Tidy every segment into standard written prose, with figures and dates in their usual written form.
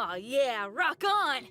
Aw, yeah, rock on!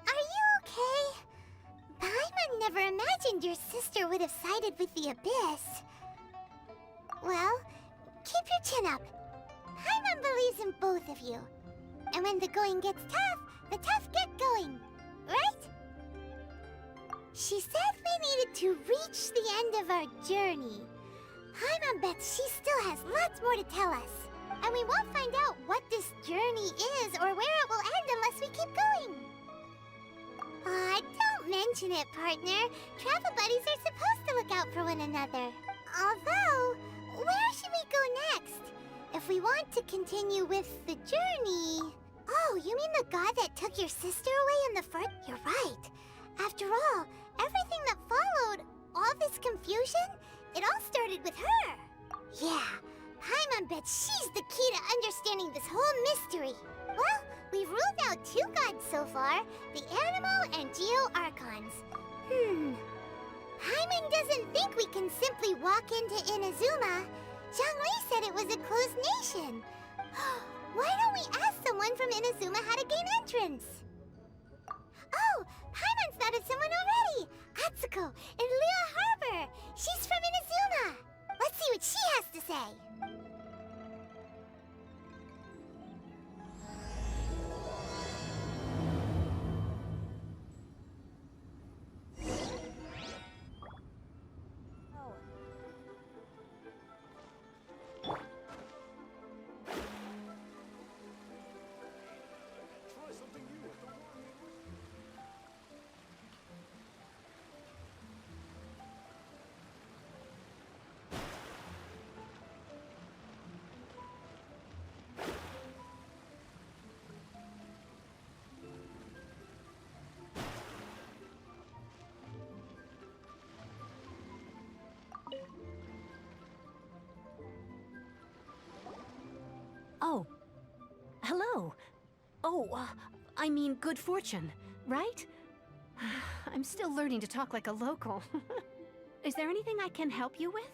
Are you okay? Paimon never imagined your sister would have sided with the Abyss. Well, keep your chin up. Paimon believes in both of you. And when the going gets tough, the tough get going. Right? She said we needed to reach the end of our journey. Paimon bets she still has lots more to tell us. And we won't find out what this journey is or where it will end unless we keep going. Aw, don't mention it, partner. Travel buddies are supposed to look out for one another. Although, where should we go next? If we want to continue with the journey... Oh, you mean the god that took your sister away in the fort? You're right. After all, everything that followed, all this confusion, it all started with her. Yeah, Paimon bets she's the key to understanding this whole mystery. Well, we've ruled out two gods so far, the animal and geo-archons. Paimon doesn't think we can simply walk into Inazuma. Zhongli said it was a closed nation. Why don't we ask someone from Inazuma how to gain entrance? Oh, Paimon's thought of someone already! Atsuko in Liyue Harbor! She's from Inazuma! Let's see what she has to say! Oh. Hello. Oh, I mean good fortune, right? I'm still learning to talk like a local. Is there anything I can help you with?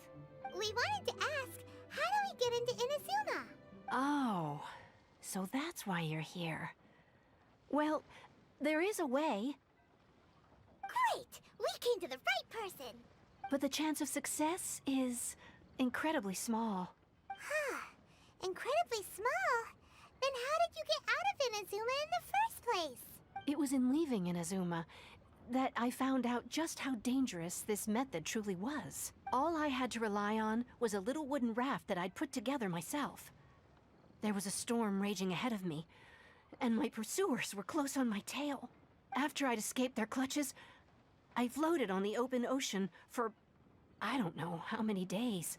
We wanted to ask, how do we get into Inazuma? Oh, so that's why you're here. Well, there is a way. Great! We came to the right person! But the chance of success is incredibly small. Huh. Incredibly small? Then how did you get out of Inazuma in the first place? It was in leaving Inazuma that I found out just how dangerous this method truly was. All I had to rely on was a little wooden raft that I'd put together myself. There was a storm raging ahead of me, and my pursuers were close on my tail. After I'd escaped their clutches, I floated on the open ocean for I don't know how many days.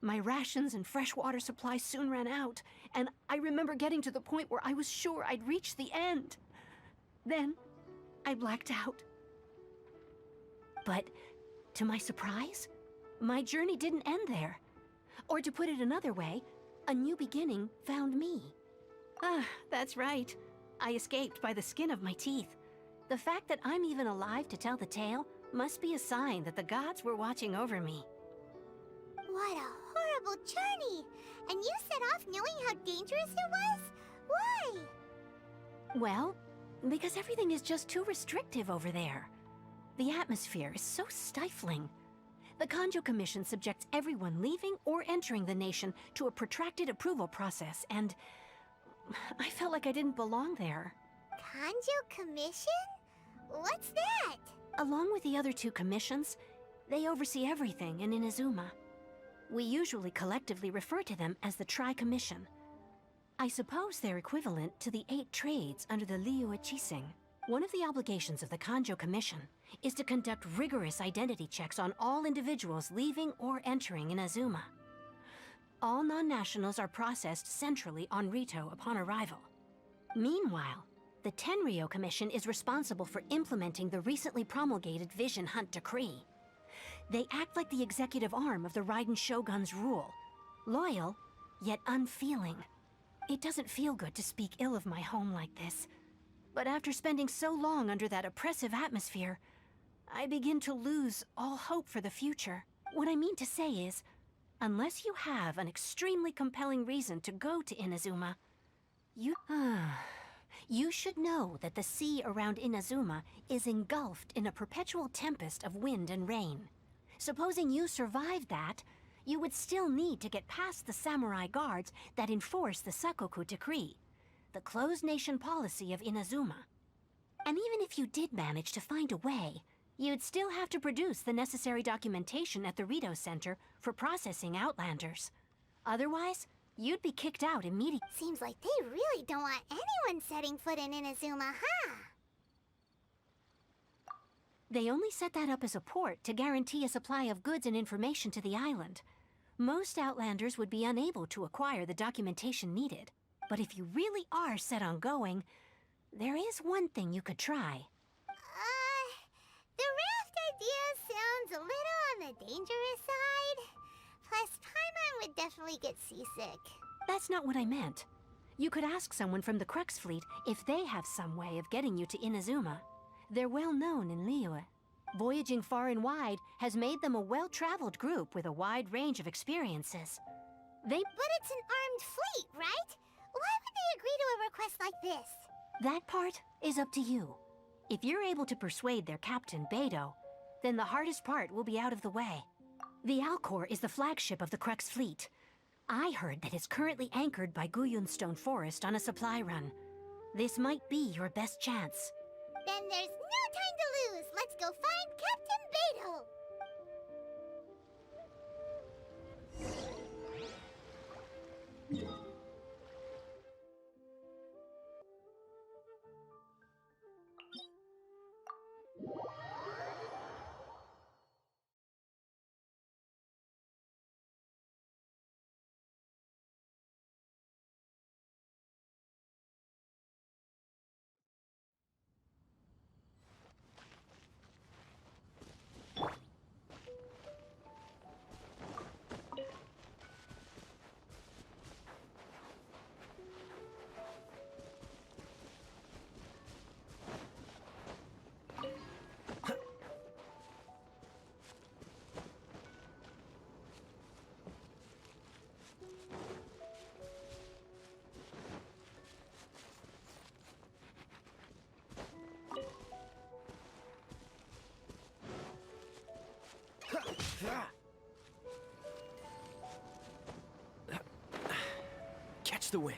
My rations and freshwater supply soon ran out, and I remember getting to the point where I was sure I'd reached the end. Then, I blacked out. But, to my surprise, my journey didn't end there. Or to put it another way, a new beginning found me. That's right. I escaped by the skin of my teeth. The fact that I'm even alive to tell the tale must be a sign that the gods were watching over me. What a horrible journey! And you set off knowing how dangerous it was? Why? Well, because everything is just too restrictive over there. The atmosphere is so stifling. The Kanjo Commission subjects everyone leaving or entering the nation to a protracted approval process, and I felt like I didn't belong there. Kanjo Commission? What's that? Along with the other two commissions, they oversee everything in Inazuma. We usually collectively refer to them as the Tri-Commission. I suppose they're equivalent to the 8 trades under the Liyue Chising. One of the obligations of the Kanjo Commission is to conduct rigorous identity checks on all individuals leaving or entering Inazuma. All non-nationals are processed centrally on Rito upon arrival. Meanwhile, the Tenryo Commission is responsible for implementing the recently promulgated Vision Hunt Decree. They act like the executive arm of the Raiden Shogun's rule. Loyal, yet unfeeling. It doesn't feel good to speak ill of my home like this. But after spending so long under that oppressive atmosphere, I begin to lose all hope for the future. What I mean to say is, unless you have an extremely compelling reason to go to Inazuma, you should know that the sea around Inazuma is engulfed in a perpetual tempest of wind and rain. Supposing you survived that, you would still need to get past the samurai guards that enforce the Sakoku Decree, the closed nation policy of Inazuma. And even if you did manage to find a way, you'd still have to produce the necessary documentation at the Rito Center for processing Outlanders. Otherwise, you'd be kicked out immediately. Seems like they really don't want anyone setting foot in Inazuma, huh? They only set that up as a port to guarantee a supply of goods and information to the island. Most Outlanders would be unable to acquire the documentation needed. But if you really are set on going, there is one thing you could try. The raft idea sounds a little on the dangerous side. Plus, Paimon would definitely get seasick. That's not what I meant. You could ask someone from the Crux Fleet if they have some way of getting you to Inazuma. They're well known in Liyue. Voyaging far and wide has made them a well-traveled group with a wide range of experiences. But it's an armed fleet, right? Why would they agree to a request like this? That part is up to you. If you're able to persuade their captain, Beidou, then the hardest part will be out of the way. The Alcor is the flagship of the Crux Fleet. I heard that it's currently anchored by Guyunstone Forest on a supply run. This might be your best chance. Then there's no time to lose. Let's go find Captain Beidou. Catch the wind.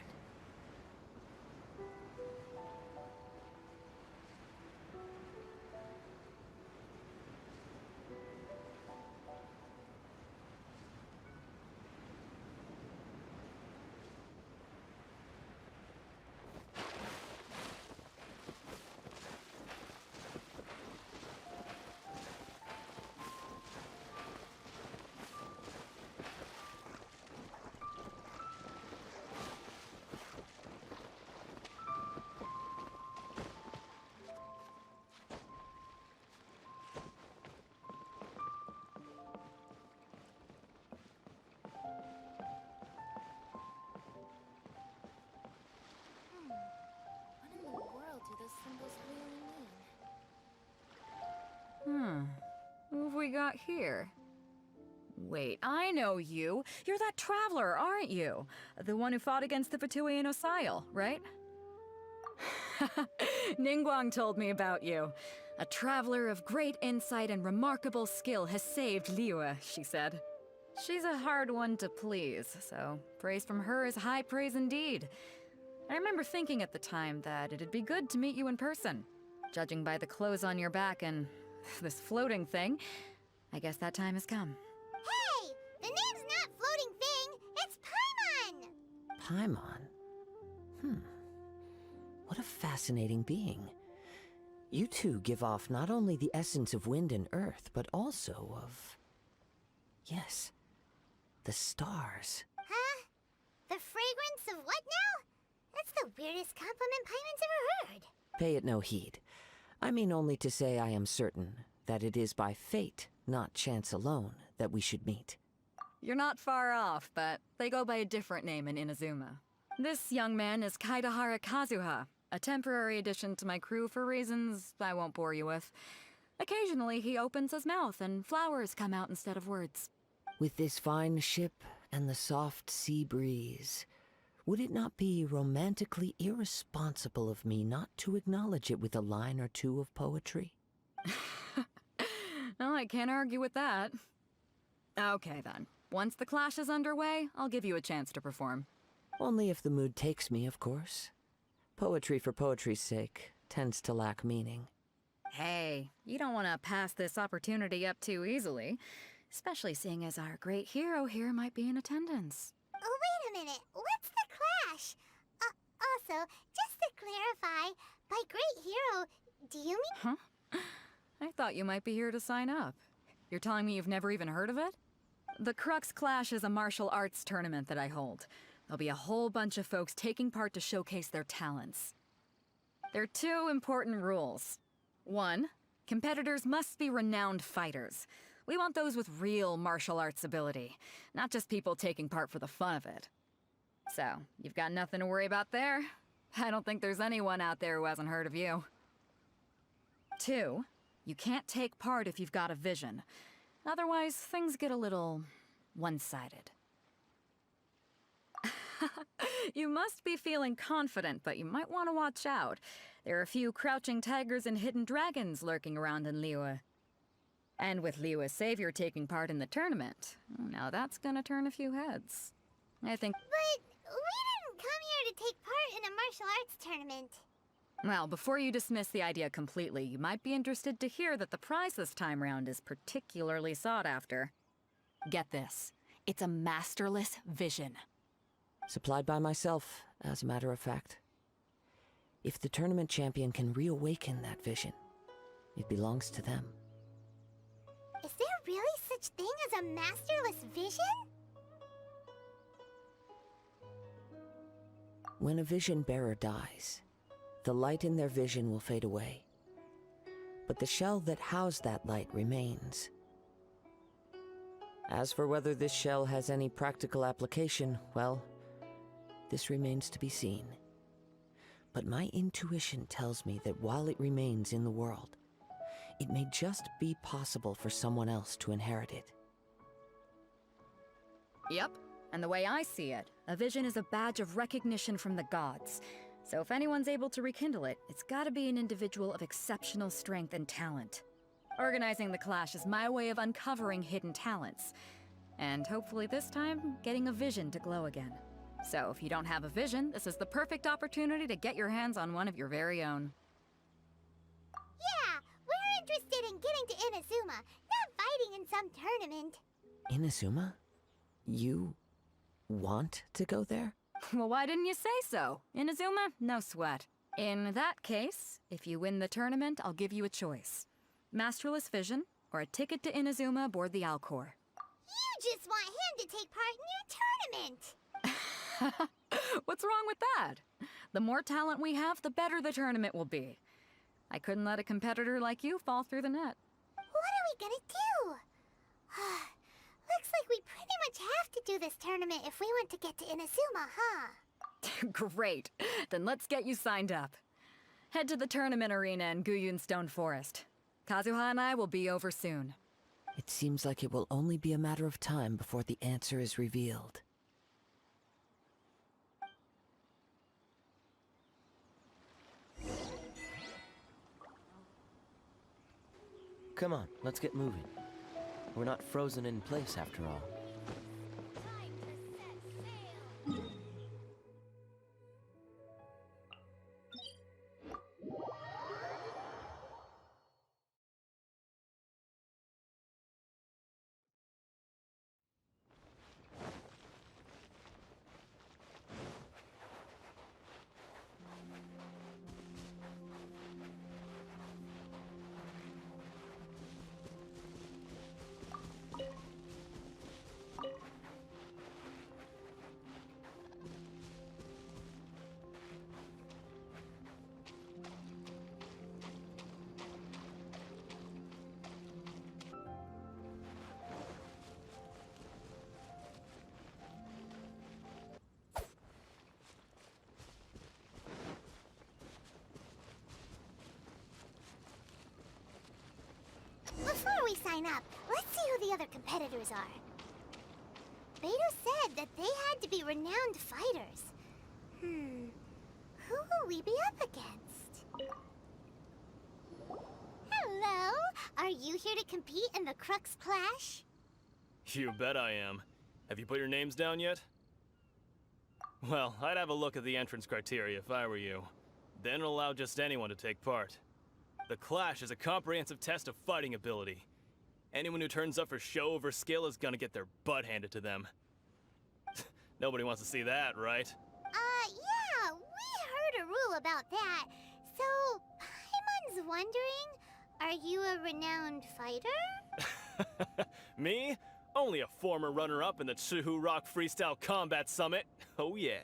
What in the world do those symbols really mean? Who have we got here? Wait, I know you. You're that traveler, aren't you? The one who fought against the Fatui and Osail, right? Ningguang told me about you. A traveler of great insight and remarkable skill has saved Liyue, she said. She's a hard one to please, so praise from her is high praise indeed. I remember thinking at the time that it'd be good to meet you in person. Judging by the clothes on your back and this floating thing, I guess that time has come. Hey! The name's not Floating Thing, it's Paimon! Paimon? What a fascinating being. You two give off not only the essence of wind and earth, but also of... yes, the stars. Huh? The fragrance of what now? That's the weirdest compliment Paimon's ever heard. Pay it no heed. I mean only to say I am certain that it is by fate, not chance alone, that we should meet. You're not far off, but they go by a different name in Inazuma. This young man is Kaidahara Kazuha, a temporary addition to my crew for reasons I won't bore you with. Occasionally he opens his mouth and flowers come out instead of words. With this fine ship and the soft sea breeze, would it not be romantically irresponsible of me not to acknowledge it with a line or two of poetry? Well, I can't argue with that. Okay then. Once the clash is underway, I'll give you a chance to perform. Only if the mood takes me, of course. Poetry for poetry's sake tends to lack meaning. Hey, you don't want to pass this opportunity up too easily, especially seeing as our great hero here might be in attendance. Oh, wait a minute. What's the clash? Also, just to clarify, by great hero, do you mean... Huh? I thought you might be here to sign up. You're telling me you've never even heard of it? The Crux Clash is a martial arts tournament that I hold. There'll be a whole bunch of folks taking part to showcase their talents. There are two important rules. One, competitors must be renowned fighters. We want those with real martial arts ability, not just people taking part for the fun of it. So, you've got nothing to worry about there. I don't think there's anyone out there who hasn't heard of you. Two, you can't take part if you've got a vision. Otherwise, things get a little one-sided. You must be feeling confident, but you might want to watch out. There are a few crouching tigers and hidden dragons lurking around in Liyue. And with Liyue's savior taking part in the tournament, now that's gonna turn a few heads. I think... But we didn't come here to take part in a martial arts tournament. Well, before you dismiss the idea completely, you might be interested to hear that the prize this time round is particularly sought after. Get this. It's a masterless vision. Supplied by myself, as a matter of fact. If the tournament champion can reawaken that vision, it belongs to them. Is there really such thing as a masterless vision? When a vision bearer dies, the light in their vision will fade away. But the shell that housed that light remains. As for whether this shell has any practical application, well, this remains to be seen. But my intuition tells me that while it remains in the world, it may just be possible for someone else to inherit it. Yep, and the way I see it, a vision is a badge of recognition from the gods. So if anyone's able to rekindle it, it's gotta be an individual of exceptional strength and talent. Organizing the clash is my way of uncovering hidden talents. And hopefully this time, getting a vision to glow again. So if you don't have a vision, this is the perfect opportunity to get your hands on one of your very own. Yeah, we're interested in getting to Inazuma, not fighting in some tournament. Inazuma? You want to go there? Well, why didn't you say so? Inazuma? No sweat. In that case, if you win the tournament, I'll give you a choice. Masterless vision, or a ticket to Inazuma aboard the Alcor. You just want him to take part in your tournament. What's wrong with that? The more talent we have, the better the tournament will be. I couldn't let a competitor like you fall through the net. What are we gonna do? Looks like we pretty much have to do this tournament if we want to get to Inazuma, huh? Great. Then let's get you signed up. Head to the tournament arena in Guyun Stone Forest. Kazuha and I will be over soon. It seems like it will only be a matter of time before the answer is revealed. Come on, let's get moving. We're not frozen in place after all. sign up. Let's see who the other competitors are. Beto said that they had to be renowned fighters. Who will we be up against? Hello? Are you here to compete in the Crux Clash? You bet I am. Have you put your names down yet? Well, I'd have a look at the entrance criteria if I were you. Then allow just anyone to take part. The Clash is a comprehensive test of fighting ability. Anyone who turns up for show over skill is gonna get their butt handed to them. Nobody wants to see that, right? Yeah, we heard a rule about that. So, Paimon's wondering, are you a renowned fighter? Me? Only a former runner-up in the Chihu Rock Freestyle Combat Summit. Oh yeah.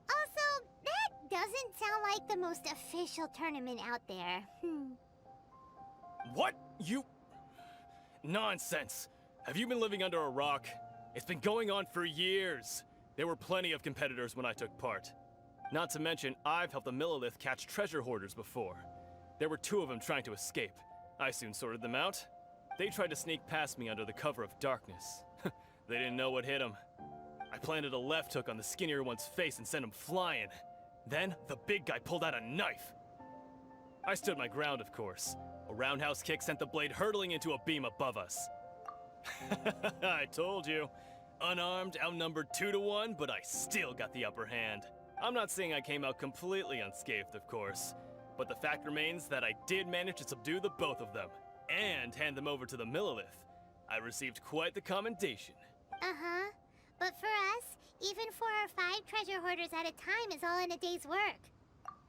Also, that doesn't sound like the most official tournament out there. What? You... Nonsense. Have you been living under a rock? It's been going on for years. There were plenty of competitors when I took part. Not to mention, I've helped the Millilith catch treasure hoarders before. There were 2 of them trying to escape. I soon sorted them out. They tried to sneak past me under the cover of darkness. They didn't know what hit them. I planted a left hook on the skinnier one's face and sent him flying. Then, the big guy pulled out a knife. I stood my ground, of course. A roundhouse kick sent the blade hurtling into a beam above us. I told you. Unarmed, outnumbered 2 to 1, but I still got the upper hand. I'm not saying I came out completely unscathed, of course. But the fact remains that I did manage to subdue the both of them, and hand them over to the Millilith. I received quite the commendation. But for us, even 4 or 5 treasure hoarders at a time is all in a day's work.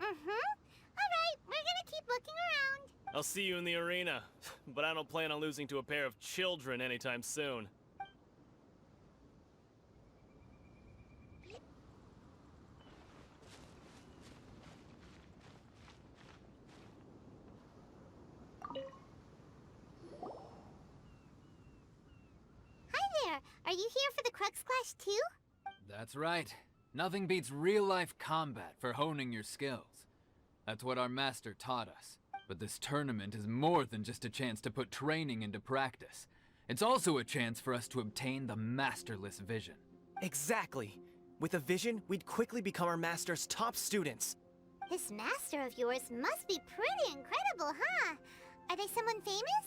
Alright, we're gonna keep looking around. I'll see you in the arena, but I don't plan on losing to a pair of children anytime soon. Hi there, are you here for the Crux Clash too? That's right. Nothing beats real-life combat for honing your skills. That's what our master taught us. But this tournament is more than just a chance to put training into practice. It's also a chance for us to obtain the masterless vision. Exactly. With a vision, we'd quickly become our master's top students. This master of yours must be pretty incredible, huh? Are they someone famous?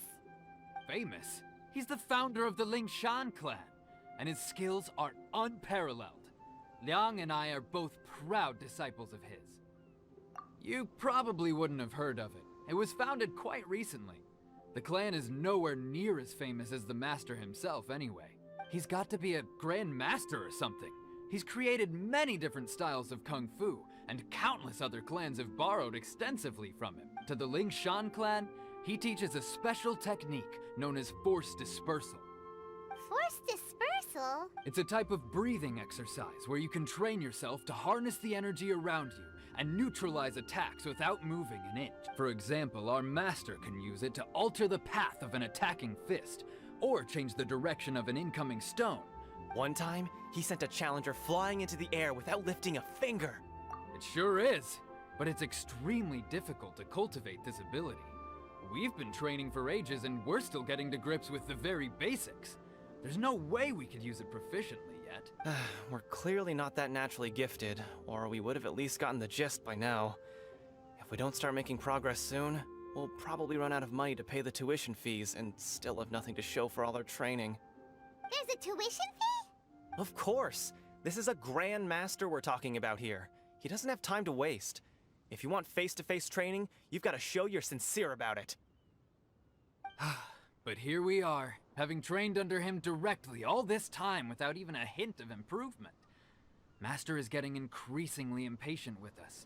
Famous? He's the founder of the Lingshan clan, and his skills are unparalleled. Liang and I are both proud disciples of his. You probably wouldn't have heard of it. It was founded quite recently. The clan is nowhere near as famous as the master himself anyway. He's got to be a grand master or something. He's created many different styles of kung fu, and countless other clans have borrowed extensively from him. To the Lingshan clan, he teaches a special technique known as force dispersal. Force dispersal? It's a type of breathing exercise where you can train yourself to harness the energy around you and neutralize attacks without moving an inch. For example, our master can use it to alter the path of an attacking fist, or change the direction of an incoming stone. One time, he sent a challenger flying into the air without lifting a finger. It sure is, but it's extremely difficult to cultivate this ability. We've been training for ages and we're still getting to grips with the very basics. There's no way we could use it proficiently yet. We're clearly not that naturally gifted, or we would have at least gotten the gist by now. If we don't start making progress soon, we'll probably run out of money to pay the tuition fees and still have nothing to show for all our training. There's a tuition fee? Of course! This is a Grand Master we're talking about here. He doesn't have time to waste. If you want face-to-face training, you've got to show you're sincere about it. But here we are, having trained under him directly all this time without even a hint of improvement. Master is getting increasingly impatient with us.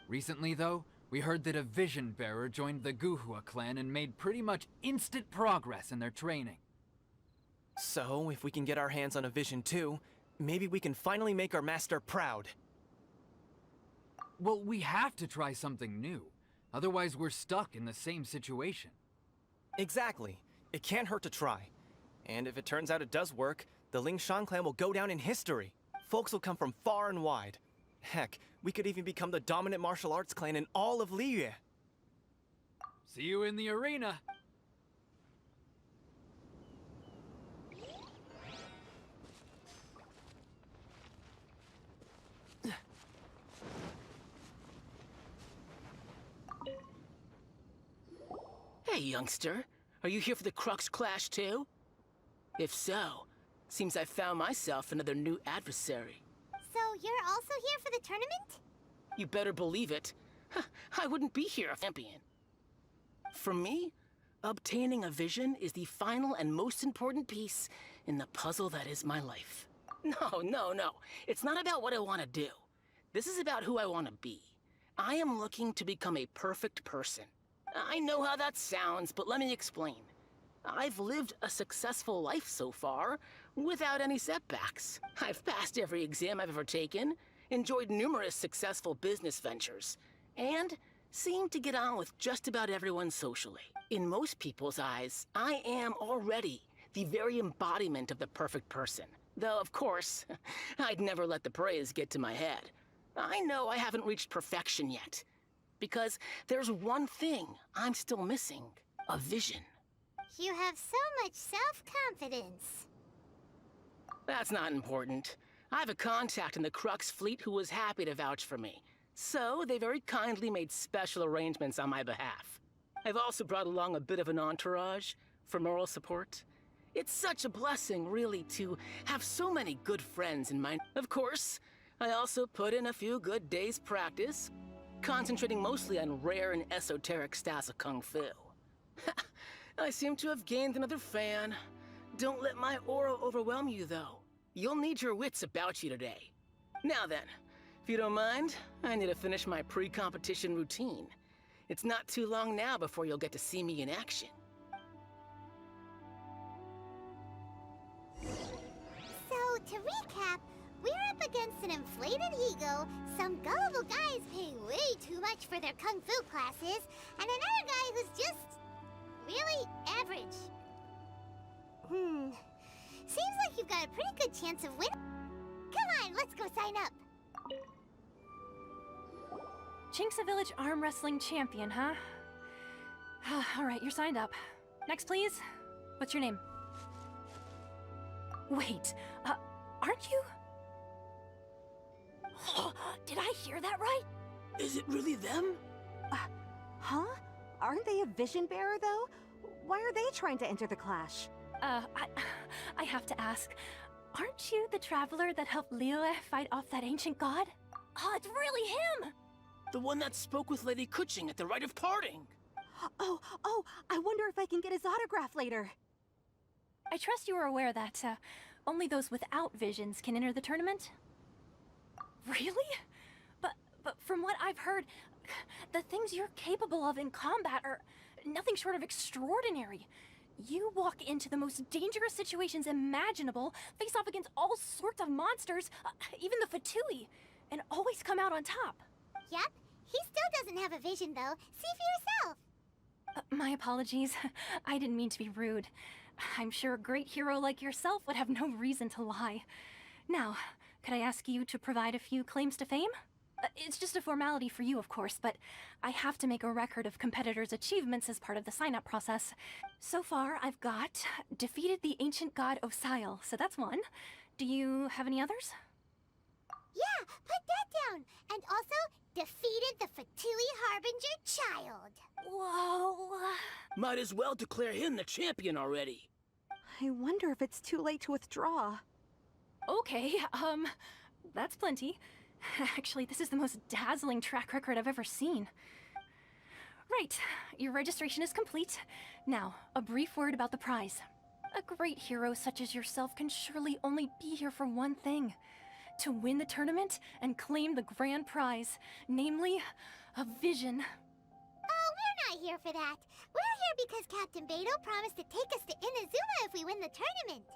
Recently, though, we heard that a vision bearer joined the Guhua clan and made pretty much instant progress in their training. So, if we can get our hands on a vision too, maybe we can finally make our master proud. Well, we have to try something new. Otherwise, we're stuck in the same situation. Exactly. It can't hurt to try. And if it turns out it does work, the Lingshan clan will go down in history. Folks will come from far and wide. Heck, we could even become the dominant martial arts clan in all of Liyue. See you in the arena. Hey, youngster. Are you here for the Crux Clash too? If so, seems I found myself another new adversary. So you're also here for the tournament? You better believe it. I wouldn't be here if champion. For me, obtaining a vision is the final and most important piece in the puzzle that is my life. No. It's not about what I want to do. This is about who I want to be. I am looking to become a perfect person. I know how that sounds, but let me explain. I've lived a successful life so far, without any setbacks. I've passed every exam I've ever taken, enjoyed numerous successful business ventures, and seem to get on with just about everyone socially. In most people's eyes, I am already the very embodiment of the perfect person. Though, of course, I'd never let the praise get to my head. I know I haven't reached perfection yet, because there's one thing I'm still missing: a vision. You have so much self-confidence. That's not important. I have a contact in the Crux fleet who was happy to vouch for me, so they very kindly made special arrangements on my behalf. I've also brought along a bit of an entourage for moral support. It's such a blessing, really, to have so many good friends in my... Of course, I also put in a few good days' practice, concentrating mostly on rare and esoteric styles of Kung Fu. I seem to have gained another fan. Don't let my aura overwhelm you, though. You'll need your wits about you today. Now then, if you don't mind, I need to finish my pre-competition routine. It's not too long now before you'll get to see me in action. So, to recap, we're up against an inflated ego, some gullible guys paying way too much for their kung fu classes, and another guy who's just really average. Seems like you've got a pretty good chance of winning. Come on, let's go sign up. Chinksa Village Arm Wrestling Champion, huh? Alright, you're signed up. Next, please. What's your name? Wait, aren't you? Did I hear that right? Is it really them? Huh? Aren't they a vision bearer, though? Why are they trying to enter the clash? I have to ask, aren't you the traveler that helped Liyue fight off that ancient god? Oh, it's really him! The one that spoke with Lady Kuching at the rite of parting. Oh, I wonder if I can get his autograph later. I trust you are aware that, only those without visions can enter the tournament? Really? But from what I've heard, the things you're capable of in combat are nothing short of extraordinary. You walk into the most dangerous situations imaginable, face off against all sorts of monsters, even the Fatui, and always come out on top. Yep, he still doesn't have a vision, though. See for yourself. My apologies. I didn't mean to be rude. I'm sure a great hero like yourself would have no reason to lie. Now, could I ask you to provide a few claims to fame? It's just a formality for you, of course, but I have to make a record of competitors' achievements as part of the sign-up process. So far, I've got defeated the ancient god Osail, so that's one. Do you have any others? Yeah, put that down. And also, defeated the Fatui Harbinger child. Whoa. Might as well declare him the champion already. I wonder if it's too late to withdraw. Okay, that's plenty. Actually, this is the most dazzling track record I've ever seen. Right, your registration is complete. Now, a brief word about the prize. A great hero such as yourself can surely only be here for one thing: to win the tournament and claim the grand prize, namely, a vision. Oh, we're not here for that. We're here because Captain Beidou promised to take us to Inazuma if we win the tournament.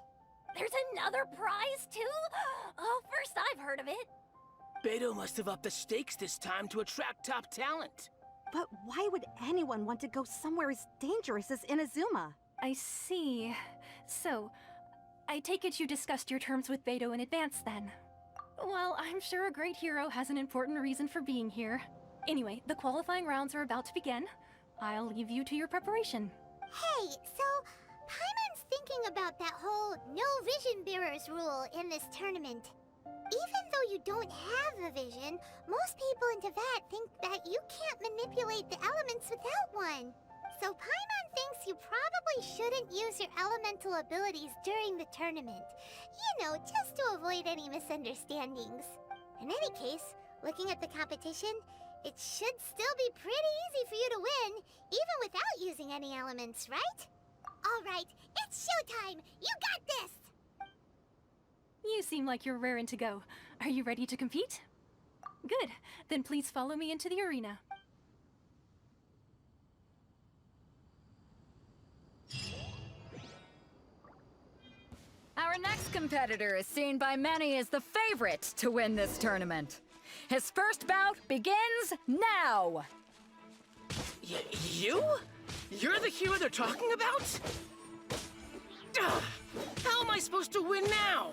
There's another prize, too? Oh, first I've heard of it. Beidou must have upped the stakes this time to attract top talent. But why would anyone want to go somewhere as dangerous as Inazuma? I see. So, I take it you discussed your terms with Beidou in advance, then? Well, I'm sure a great hero has an important reason for being here. Anyway, the qualifying rounds are about to begin. I'll leave you to your preparation. Hey, so Paimon's thinking about that whole no vision bearers rule in this tournament. Even though you don't have a vision, most people in Teyvat think that you can't manipulate the elements without one. So Paimon thinks you probably shouldn't use your elemental abilities during the tournament. You know, just to avoid any misunderstandings. In any case, looking at the competition, it should still be pretty easy for you to win, even without using any elements, right? Alright, it's showtime! You got this! You seem like you're raring to go. Are you ready to compete? Good. Then please follow me into the arena. Our next competitor is seen by many as the favorite to win this tournament. His first bout begins now! You? You're the hero they're talking about? Ugh, how am I supposed to win now?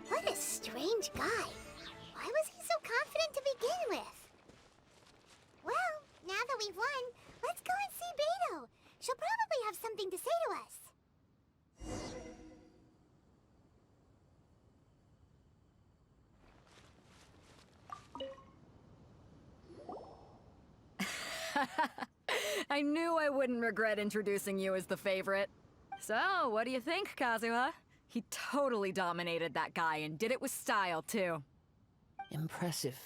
What a strange guy. Why was he so confident to begin with? Well, now that we've won, let's go and see Beto. She'll probably have something to say to us. I knew I wouldn't regret introducing you as the favorite. So, what do you think, Kazuha? He totally dominated that guy and did it with style, too. Impressive.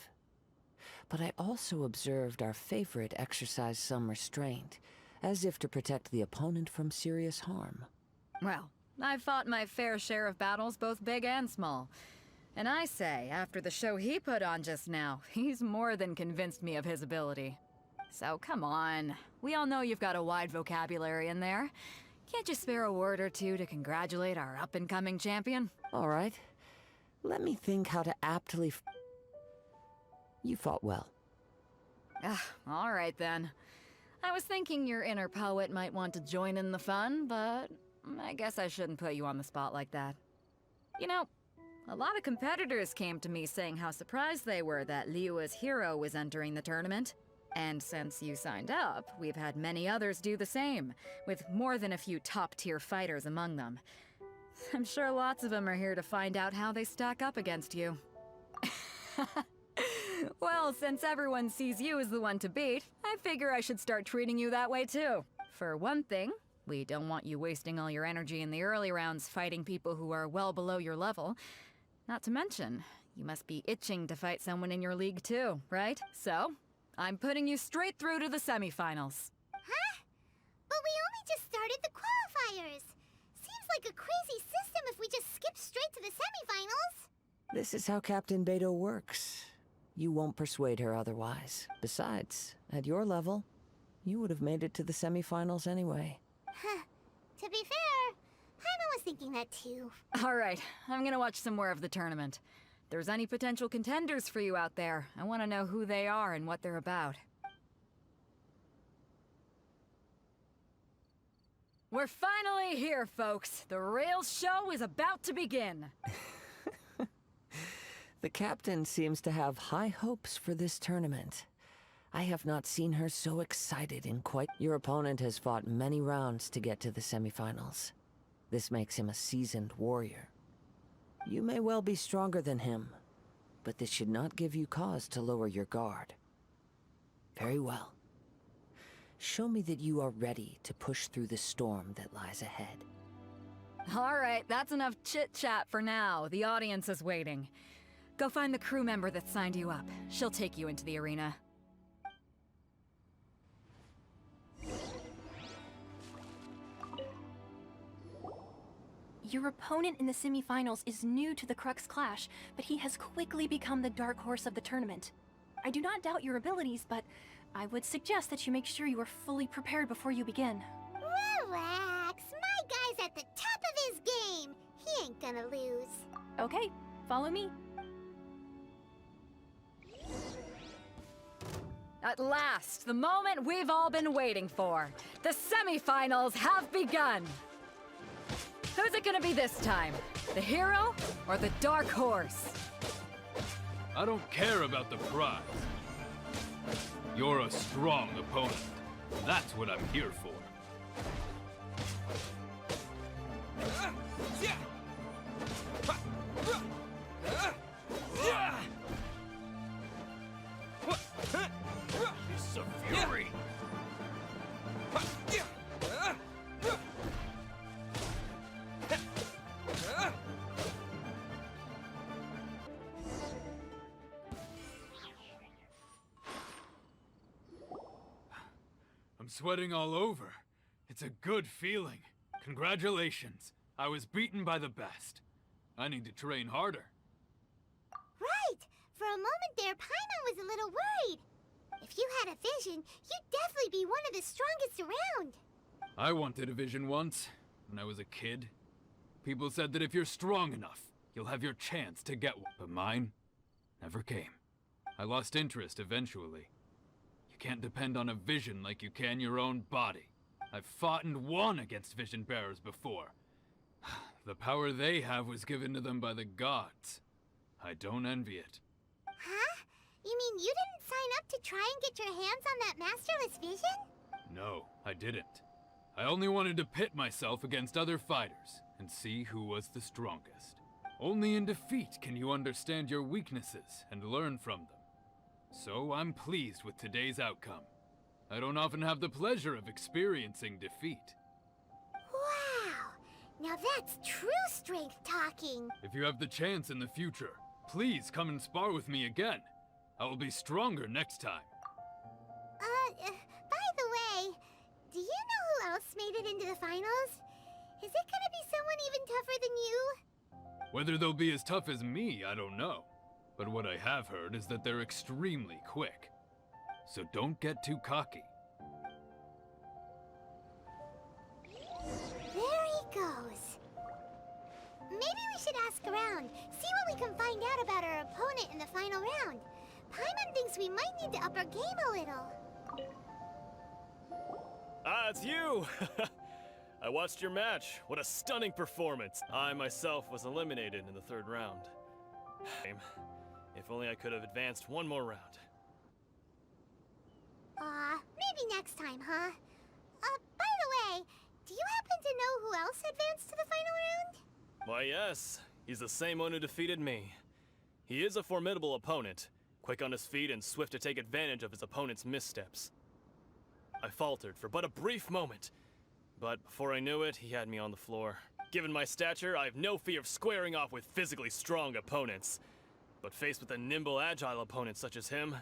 But I also observed our favorite exercise some restraint, as if to protect the opponent from serious harm. Well, I've fought my fair share of battles, both big and small. And I say, after the show he put on just now, he's more than convinced me of his ability. So come on, we all know you've got a wide vocabulary in there. Can't you spare a word or two to congratulate our up-and-coming champion? All right. Let me think how to aptly... You fought well. All right then. I was thinking your inner poet might want to join in the fun, but I guess I shouldn't put you on the spot like that. You know, a lot of competitors came to me saying how surprised they were that Liyue's hero was entering the tournament. And since you signed up, we've had many others do the same, with more than a few top-tier fighters among them. I'm sure lots of them are here to find out how they stack up against you. Well, since everyone sees you as the one to beat, I figure I should start treating you that way too. For one thing, we don't want you wasting all your energy in the early rounds fighting people who are well below your level. Not to mention, you must be itching to fight someone in your league too, right? So, I'm putting you straight through to the semifinals. Huh? But we only just started the qualifiers. Seems like a crazy system if we just skip straight to the semifinals. This is how Captain Beto works. You won't persuade her otherwise. Besides, at your level, you would have made it to the semifinals anyway. Huh. To be fair, Paimon was thinking that too. All right, I'm gonna watch some more of the tournament. If there's any potential contenders for you out there, I want to know who they are and what they're about. We're finally here, folks. The real show is about to begin. The captain seems to have high hopes for this tournament. I have not seen her so excited in quite... Your opponent has fought many rounds to get to the semifinals. This makes him a seasoned warrior. You may well be stronger than him, but this should not give you cause to lower your guard. Very well. Show me that you are ready to push through the storm that lies ahead. All right, that's enough chit-chat for now. The audience is waiting. Go find the crew member that signed you up. She'll take you into the arena. Your opponent in the semifinals is new to the Crux Clash, but he has quickly become the dark horse of the tournament. I do not doubt your abilities, but I would suggest that you make sure you are fully prepared before you begin. Relax. My guy's at the top of his game. He ain't gonna lose. Okay, follow me. At last, the moment we've all been waiting for. The semifinals have begun. Who's it gonna be this time? The hero or the dark horse? I don't care about the prize. You're a strong opponent. That's what I'm here for. It's a fury. I'm sweating all over. It's a good feeling. Congratulations. I was beaten by the best. I need to train harder. Right! For a moment there, Paimon was a little worried. If you had a vision, you'd definitely be one of the strongest around. I wanted a vision once, when I was a kid. People said that if you're strong enough, you'll have your chance to get one. But mine never came. I lost interest eventually. You can't depend on a vision like you can your own body. I've fought and won against vision bearers before. The power they have was given to them by the gods. I don't envy it. Huh? You mean you didn't sign up to try and get your hands on that masterless vision? No, I didn't. I only wanted to pit myself against other fighters and see who was the strongest. Only in defeat can you understand your weaknesses and learn from them. So I'm pleased with today's outcome. I don't often have the pleasure of experiencing defeat. Wow! Now that's true strength talking. If you have the chance in the future, please come and spar with me again. I will be stronger next time. By the way, do you know who else made it into the finals? Is it gonna be someone even tougher than you? Whether they'll be as tough as me, I don't know. But what I have heard is that they're extremely quick. So don't get too cocky. There he goes. Maybe we should ask around, see what we can find out about our opponent in the final round. Paimon thinks we might need to up our game a little. Ah, it's you! I watched your match. What a stunning performance. I myself was eliminated in the third round. If only I could have advanced one more round. Maybe next time, huh? By the way, do you happen to know who else advanced to the final round? Why, yes. He's the same one who defeated me. He is a formidable opponent, quick on his feet and swift to take advantage of his opponent's missteps. I faltered for but a brief moment, but before I knew it, he had me on the floor. Given my stature, I have no fear of squaring off with physically strong opponents. But faced with a nimble, agile opponent such as him,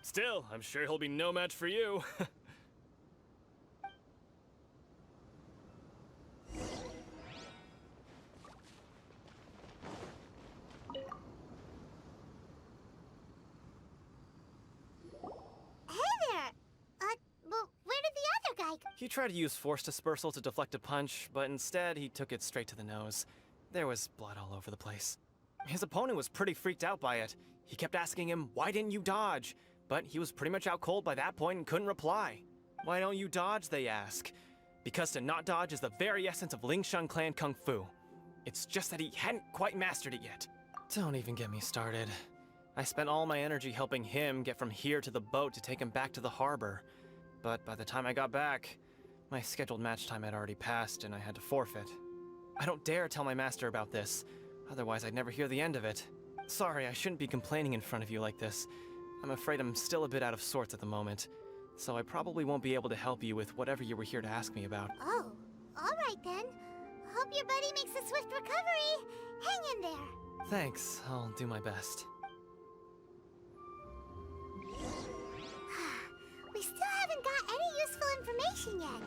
still, I'm sure he'll be no match for you. Well, where did the other guy go? He tried to use force dispersal to deflect a punch, but instead he took it straight to the nose. There was blood all over the place. His opponent was pretty freaked out by it. He kept asking him, "Why didn't you dodge?" But he was pretty much out cold by that point and couldn't reply. "Why don't you dodge?" they ask. Because to not dodge is the very essence of Lingshan clan kung fu. It's just that he hadn't quite mastered it yet. Don't even get me started. I spent all my energy helping him get from here to the boat to take him back to the harbor. But by the time I got back, my scheduled match time had already passed and I had to forfeit. I don't dare tell my master about this, otherwise I'd never hear the end of it. Sorry, I shouldn't be complaining in front of you like this. I'm afraid I'm still a bit out of sorts at the moment, so I probably won't be able to help you with whatever you were here to ask me about. Oh, alright then. Hope your buddy makes a swift recovery. Hang in there. Thanks, I'll do my best. We still haven't got any useful information yet.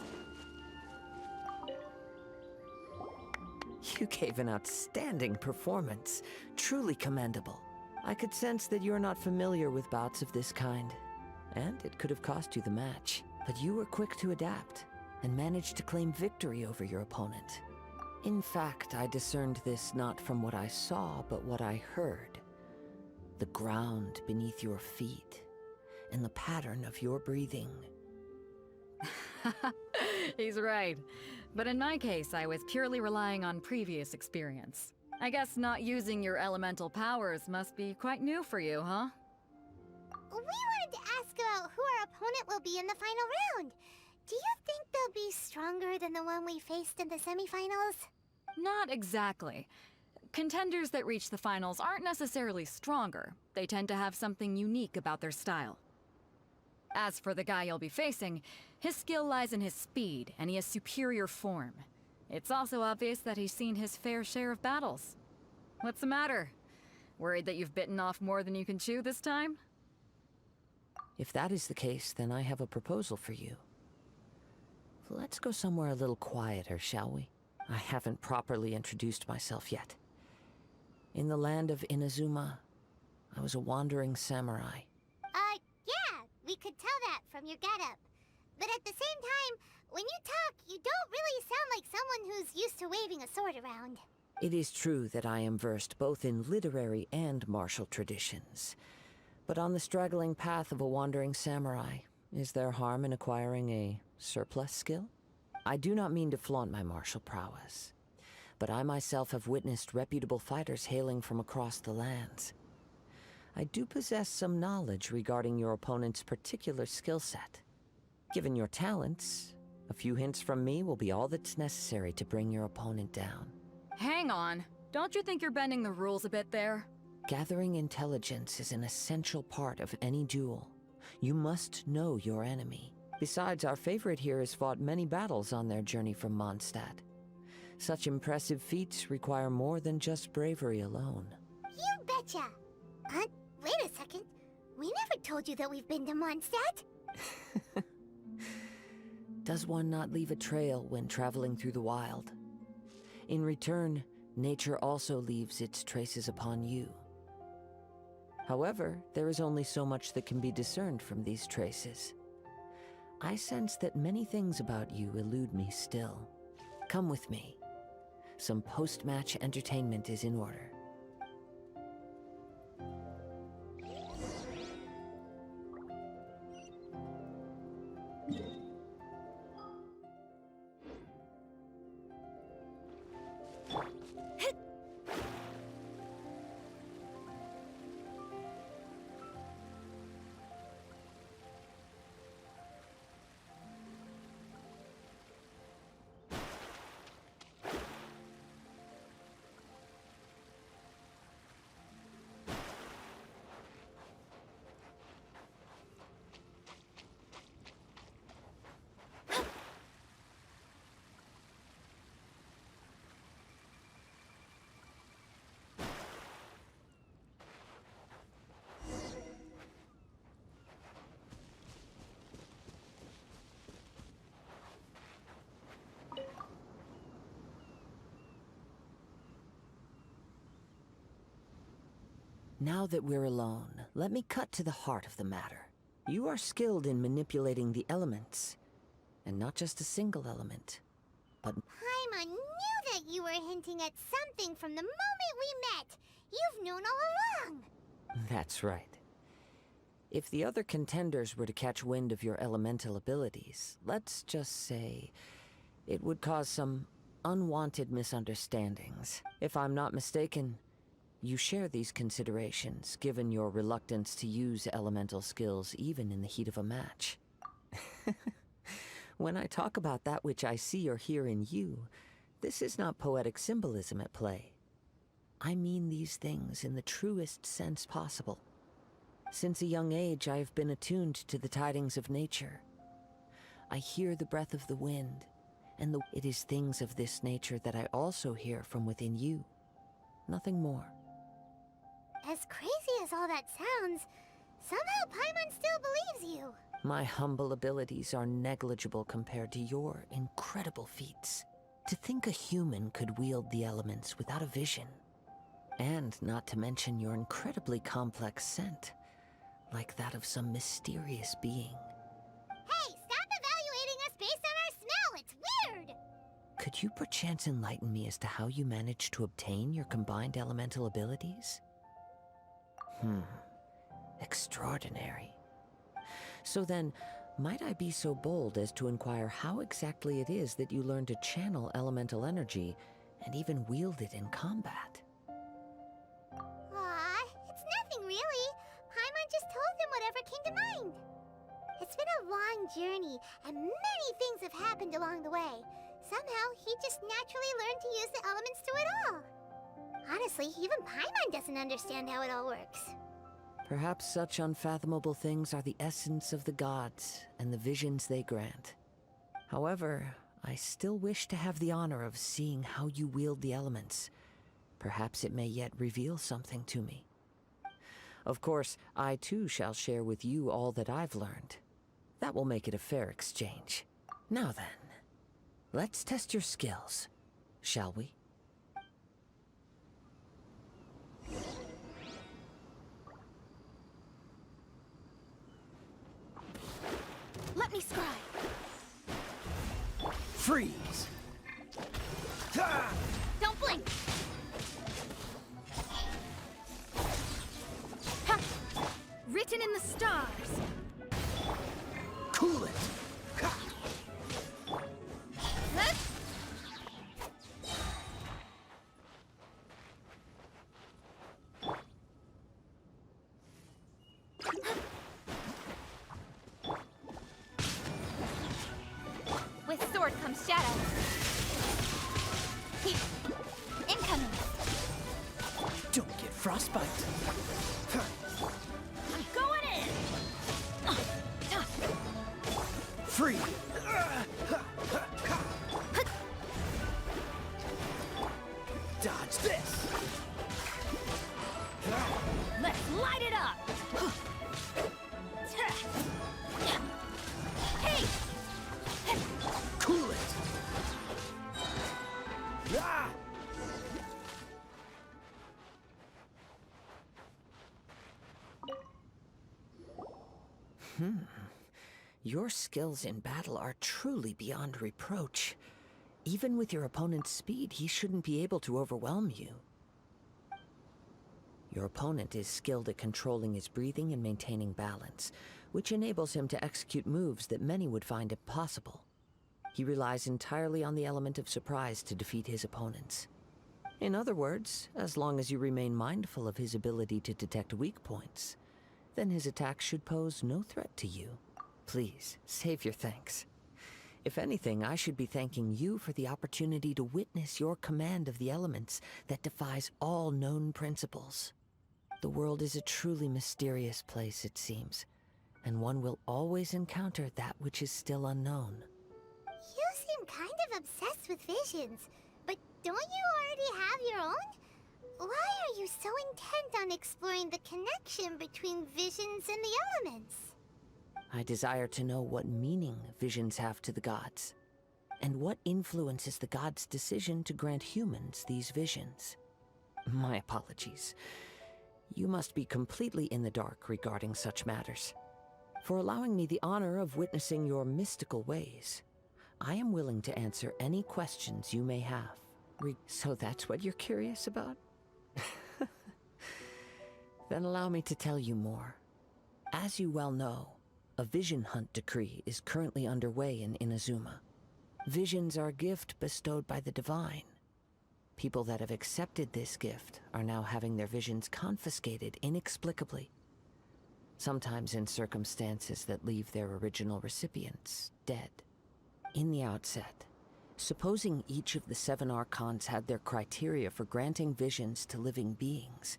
You gave an outstanding performance. Truly commendable. I could sense that you're not familiar with bouts of this kind, and it could have cost you the match. But you were quick to adapt, and managed to claim victory over your opponent. In fact, I discerned this not from what I saw, but what I heard. The ground beneath your feet, and the pattern of your breathing. He's right. But in my case, I was purely relying on previous experience. I guess not using your elemental powers must be quite new for you, huh? We wanted to ask about who our will be in the final round. Do you think they'll be stronger than the one we faced in the semifinals? Not exactly. Contenders that reach the finals aren't necessarily stronger. They tend to have something unique about their style. As for the guy you'll be facing, his skill lies in his speed, and he has superior form. It's also obvious that he's seen his fair share of battles. What's the matter? Worried that you've bitten off more than you can chew this time? If that is the case, then I have a proposal for you. Let's go somewhere a little quieter, shall we? I haven't properly introduced myself yet. In the land of Inazuma, I was a wandering samurai. Yeah, we could tell that from your getup. But at the same time, when you talk, you don't really sound like someone who's used to waving a sword around. It is true that I am versed both in literary and martial traditions. But on the straggling path of a wandering samurai, is there harm in acquiring a surplus skill? I do not mean to flaunt my martial prowess, but I myself have witnessed reputable fighters hailing from across the lands. I do possess some knowledge regarding your opponent's particular skill set. Given your talents, a few hints from me will be all that's necessary to bring your opponent down. Hang on. Don't you think you're bending the rules a bit there? Gathering intelligence is an essential part of any duel. You must know your enemy. Besides, our favorite here has fought many battles on their journey from Moндштадте. Such impressive feats require more than just bravery alone. You betcha! Wait a second. We never told you that we've been to Moндштадте. Does one not leave a trail when traveling through the wild? In return, nature also leaves its traces upon you. However, there is only so much that can be discerned from these traces. I sense that many things about you elude me still. Come with me. Some post-match entertainment is in order. Now that we're alone, let me cut to the heart of the matter. You are skilled in manipulating the elements, and not just a single element, but... Paimon knew that you were hinting at something from the moment we met. You've known all along. That's right. If the other contenders were to catch wind of your elemental abilities, let's just say it would cause some unwanted misunderstandings. If I'm not mistaken, you share these considerations, given your reluctance to use elemental skills even in the heat of a match. When I talk about that which I see or hear in you, this is not poetic symbolism at play. I mean these things in the truest sense possible. Since a young age, I have been attuned to the tidings of nature. I hear the breath of the wind, and it is things of this nature that I also hear from within you. Nothing more. As crazy as all that sounds, somehow Paimon still believes you. My humble abilities are negligible compared to your incredible feats. To think a human could wield the elements without a vision. And not to mention your incredibly complex scent, like that of some mysterious being. Hey, stop evaluating us based on our smell! It's weird! Could you perchance enlighten me as to how you managed to obtain your combined elemental abilities? Extraordinary. So then, might I be so bold as to inquire how exactly it is that you learned to channel elemental energy and even wield it in combat? Aw, it's nothing really. Paimon just told him whatever came to mind. It's been a long journey, and many things have happened along the way. Somehow, he just naturally learned to use the elements through it all. Honestly, even Paimon doesn't understand how it all works. Perhaps such unfathomable things are the essence of the gods and the visions they grant. However, I still wish to have the honor of seeing how you wield the elements. Perhaps it may yet reveal something to me. Of course, I too shall share with you all that I've learned. That will make it a fair exchange. Now then, let's test your skills, shall we? Let me scry. Freeze! Don't blink. Ha! Written in the stars. Cool it! Huh? With sword comes shadow. Incoming. Don't get frostbite. I'm going in. Free! Dodge this! Let's light it up. Hey! Cool it! Ah! Your skills in battle are truly beyond reproach. Even with your opponent's speed, he shouldn't be able to overwhelm you. Your opponent is skilled at controlling his breathing and maintaining balance, which enables him to execute moves that many would find impossible. He relies entirely on the element of surprise to defeat his opponents. In other words, as long as you remain mindful of his ability to detect weak points, then his attacks should pose no threat to you. Please, save your thanks. If anything, I should be thanking you for the opportunity to witness your command of the elements that defies all known principles. The world is a truly mysterious place, it seems, and one will always encounter that which is still unknown. You seem kind of obsessed with visions, but don't you already have your own? Why are you so intent on exploring the connection between visions and the elements? I desire to know what meaning visions have to the gods, and what influences the gods' decision to grant humans these visions. My apologies. You must be completely in the dark regarding such matters. For allowing me the honor of witnessing your mystical ways, I am willing to answer any questions you may have. So that's what you're curious about? Then allow me to tell you more. As you well know, a vision hunt decree is currently underway in Inazuma. Visions are a gift bestowed by the divine. People that have accepted this gift are now having their visions confiscated inexplicably, sometimes in circumstances that leave their original recipients dead. In the outset, supposing each of the 7 Archons had their criteria for granting visions to living beings,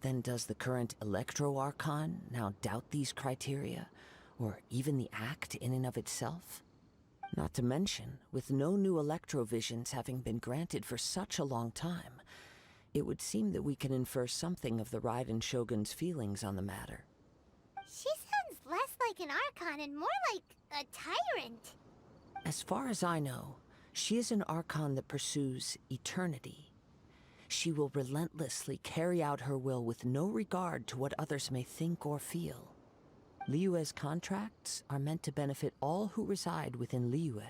then does the current Electro-Archon now doubt these criteria, or even the act in and of itself? Not to mention, with no new Electro-visions having been granted for such a long time, it would seem that we can infer something of the Raiden Shogun's feelings on the matter. She sounds less like an Archon and more like a tyrant. As far as I know, she is an Archon that pursues eternity. She will relentlessly carry out her will with no regard to what others may think or feel. Liyue's contracts are meant to benefit all who reside within Liyue.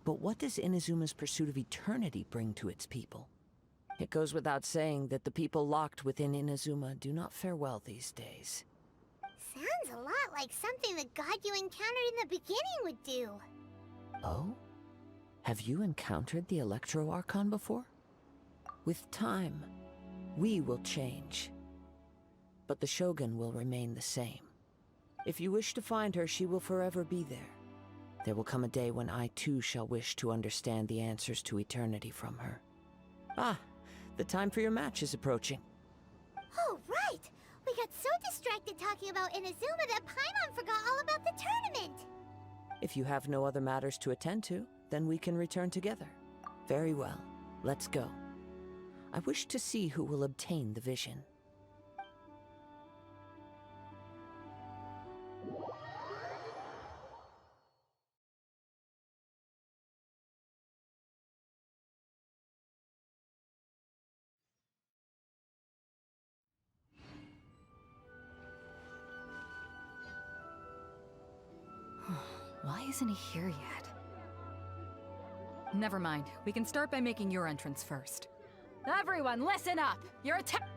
But what does Inazuma's pursuit of eternity bring to its people? It goes without saying that the people locked within Inazuma do not fare well these days. Sounds a lot like something the god you encountered in the beginning would do. Oh? Have you encountered the Electro-Archon before? With time, we will change. But the Shogun will remain the same. If you wish to find her, she will forever be there. There will come a day when I too shall wish to understand the answers to eternity from her. Ah, the time for your match is approaching. Oh, right! We got so distracted talking about Inazuma that Paimon forgot all about the tournament! If you have no other matters to attend to, then we can return together. Very well, let's go. I wish to see who will obtain the vision. Why isn't he here yet? Never mind. We can start by making your entrance first. Everyone, listen up!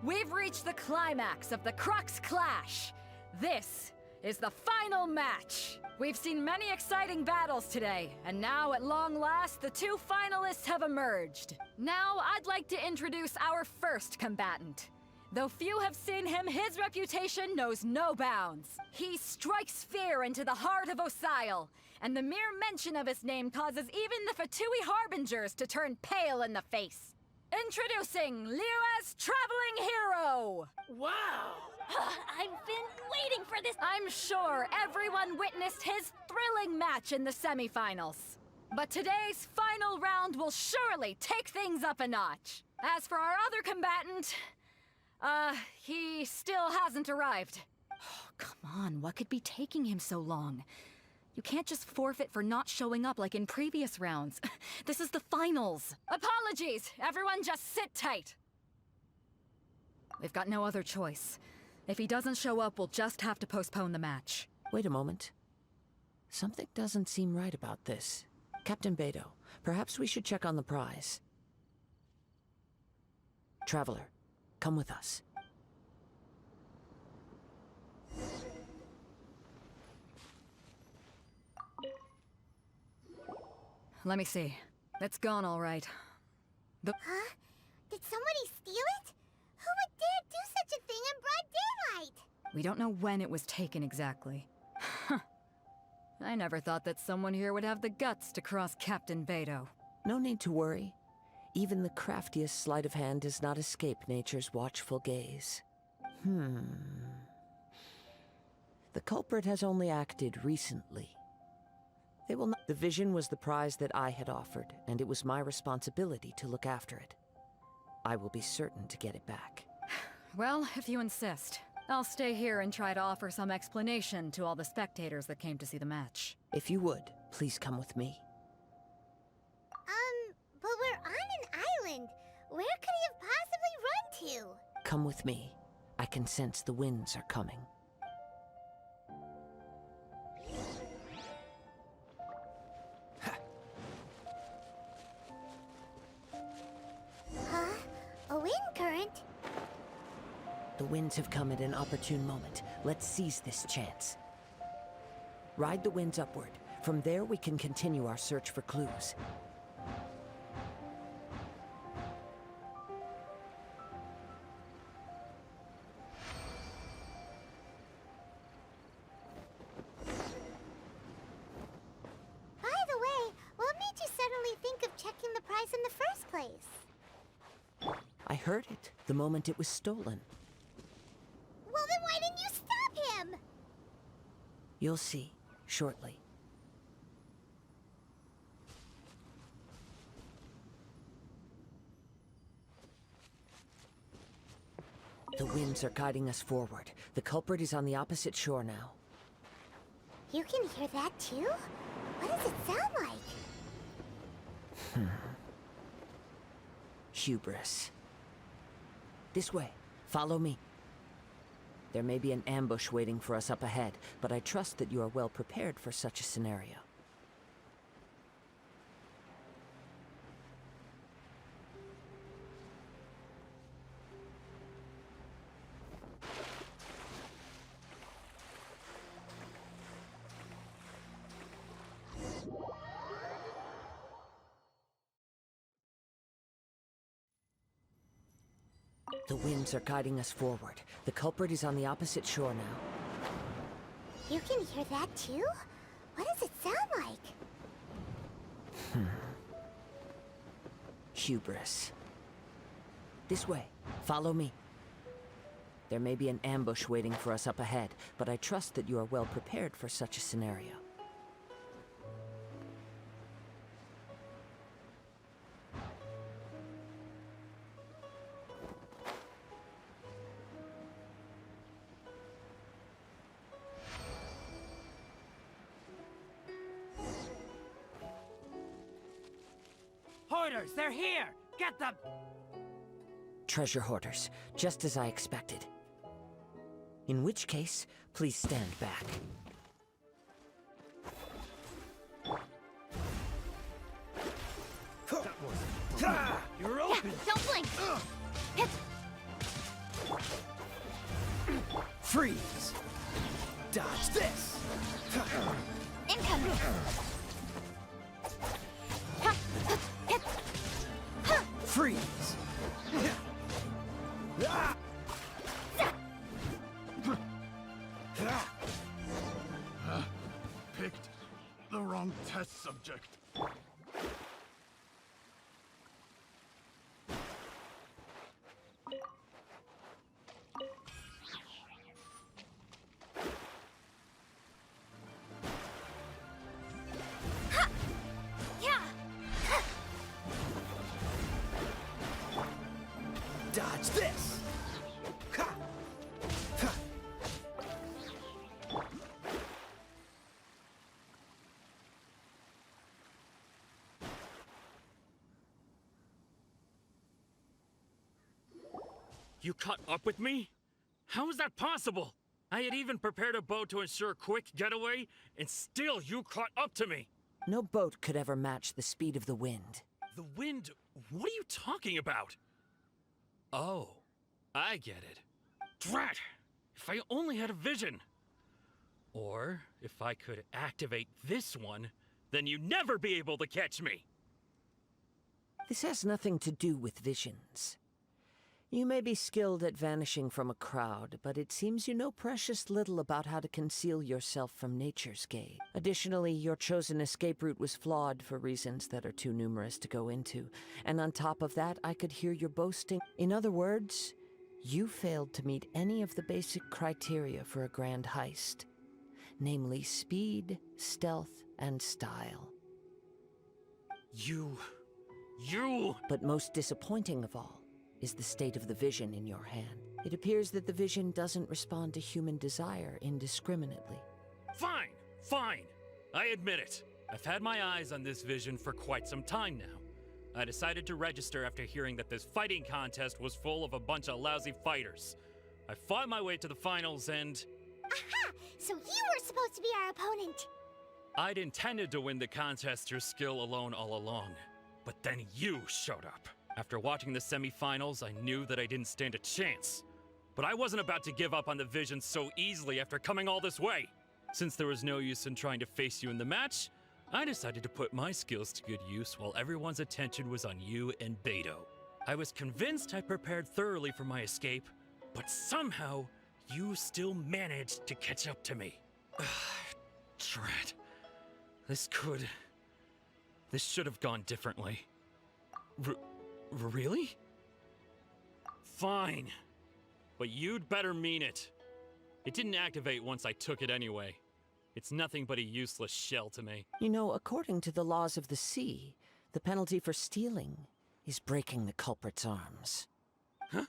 We've reached the climax of the Crux Clash! This is the final match! We've seen many exciting battles today, and now at long last, the two finalists have emerged. Now, I'd like to introduce our first combatant. Though few have seen him, his reputation knows no bounds. He strikes fear into the heart of Osile, and the mere mention of his name causes even the Fatui Harbingers to turn pale in the face. Introducing Liyue's traveling hero! Wow! I've been waiting for this. I'm sure everyone witnessed his thrilling match in the semifinals. But today's final round will surely take things up a notch. As for our other combatant, he still hasn't arrived. Oh, come on, what could be taking him so long? You can't just forfeit for not showing up like in previous rounds. This is the finals. Apologies! Everyone just sit tight. We've got no other choice. If he doesn't show up, we'll just have to postpone the match. Wait a moment. Something doesn't seem right about this. Captain Beidou, perhaps we should check on the prize. Traveler, come with us. Let me see. It's gone all right. Huh? Did somebody steal it? Who would dare do such a thing in broad daylight? We don't know when it was taken exactly. I never thought that someone here would have the guts to cross Captain Beidou. No need to worry. Even the craftiest sleight of hand does not escape nature's watchful gaze. The culprit has only acted recently. They will not. The vision was the prize that I had offered, and it was my responsibility to look after it. I will be certain to get it back. Well, if you insist. I'll stay here and try to offer some explanation to all the spectators that came to see the match. If you would, please come with me. But we're on an island. Where could he have possibly run to? Come with me. I can sense the winds are coming. Huh? A wind current? The winds have come at an opportune moment. Let's seize this chance. Ride the winds upward. From there, we can continue our search for clues. By the way, what made you suddenly think of checking the prize in the first place? I heard it the moment it was stolen. Well, then why didn't you stop him? You'll see, shortly. The winds are guiding us forward. The culprit is on the opposite shore now. You can hear that too? What does it sound like? Hubris. This way. Follow me. There may be an ambush waiting for us up ahead, but I trust that you are well prepared for such a scenario. The winds are guiding us forward. The culprit is on the opposite shore now. You can hear that too? What does it sound like? Hubris. This way. Follow me. There may be an ambush waiting for us up ahead, but I trust that you are well prepared for such a scenario. Hoarders, they're here! Get them! Treasure hoarders, just as I expected. In which case, please stand back. You're open! Don't blink! Freeze! Dodge this! Incoming! Freeze! Picked the wrong test subject. Dodge this! Ha! Ha! You caught up with me? How is that possible? I had even prepared a boat to ensure a quick getaway, and still you caught up to me. No boat could ever match the speed of the wind. The wind? What are you talking about? Oh, I get it. Drat! If I only had a vision. Or, if I could activate this one, then you'd never be able to catch me. This has nothing to do with visions. You may be skilled at vanishing from a crowd, but it seems you know precious little about how to conceal yourself from nature's gaze. Additionally, your chosen escape route was flawed for reasons that are too numerous to go into. And on top of that, I could hear your boasting. In other words, you failed to meet any of the basic criteria for a grand heist. Namely, speed, stealth, and style. You... But most disappointing of all is the state of the vision in your hand. It appears that the vision doesn't respond to human desire indiscriminately. Fine, fine. I admit it. I've had my eyes on this vision for quite some time now. I decided to register after hearing that this fighting contest was full of a bunch of lousy fighters. I fought my way to the finals and... Aha! So you were supposed to be our opponent! I'd intended to win the contest through skill alone all along. But then you showed up. After watching the semi-finals, I knew that I didn't stand a chance. But I wasn't about to give up on the vision so easily after coming all this way. Since there was no use in trying to face you in the match, I decided to put my skills to good use while everyone's attention was on you and Beto. I was convinced I prepared thoroughly for my escape, but somehow, you still managed to catch up to me. Drat. This should have gone differently. Really? Fine. But you'd better mean it. It didn't activate once I took it anyway. It's nothing but a useless shell to me. You know, according to the laws of the sea, the penalty for stealing is breaking the culprit's arms. Huh?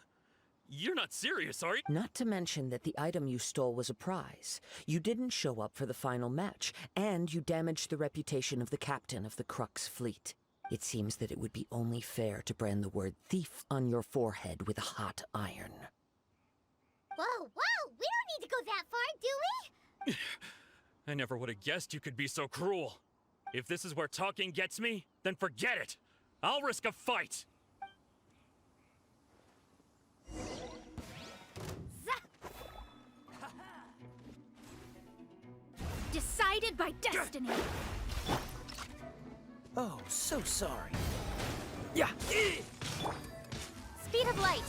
You're not serious, are you? Not to mention that the item you stole was a prize. You didn't show up for the final match, and you damaged the reputation of the captain of the Crux fleet. It seems that it would be only fair to brand the word thief on your forehead with a hot iron. Whoa, whoa! We don't need to go that far, do we? I never would have guessed you could be so cruel. If this is where talking gets me, then forget it. I'll risk a fight. Decided by destiny. Oh, so sorry. Yeah. Speed of light.